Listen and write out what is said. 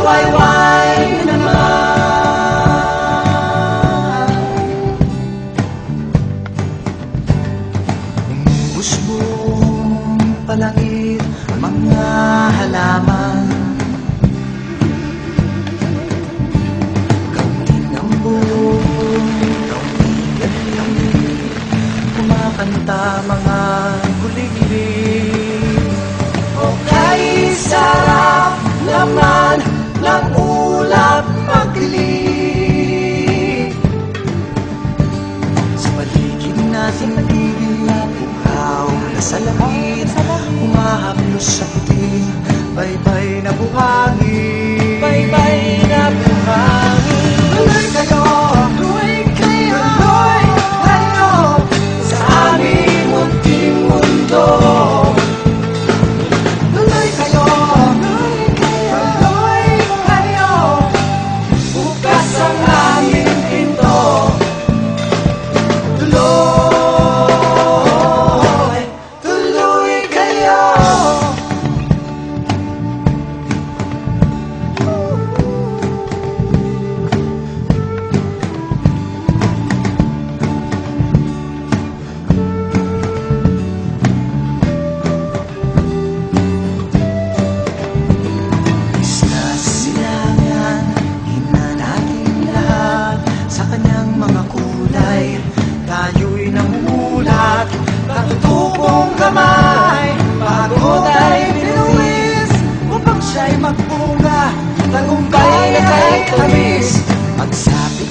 Magwayway naman. Umusbong palangit ang mga halaman. Kaunting ambon, kaunting lamig, kumakanta mga kuliglig. O kay sarap naman ng ulap pagdilig. Sa paligid natin buhaw na salamin, humahaplos sa puting baybay na buhangin. Baybay na buhangin. Tuloy kayo, tuloy kayo, tuloy kayo sa aming munting mundo. Tuloy kayo, tuloy kayo, tuloy kayo, bukas ang aming pinto. Tuloy, tuloy kayo. Tayo'y namumulat, katutubong kamay, pagod ay binuwis, upang siya'y magbunga, tagumpay na kay tamis. Magsapit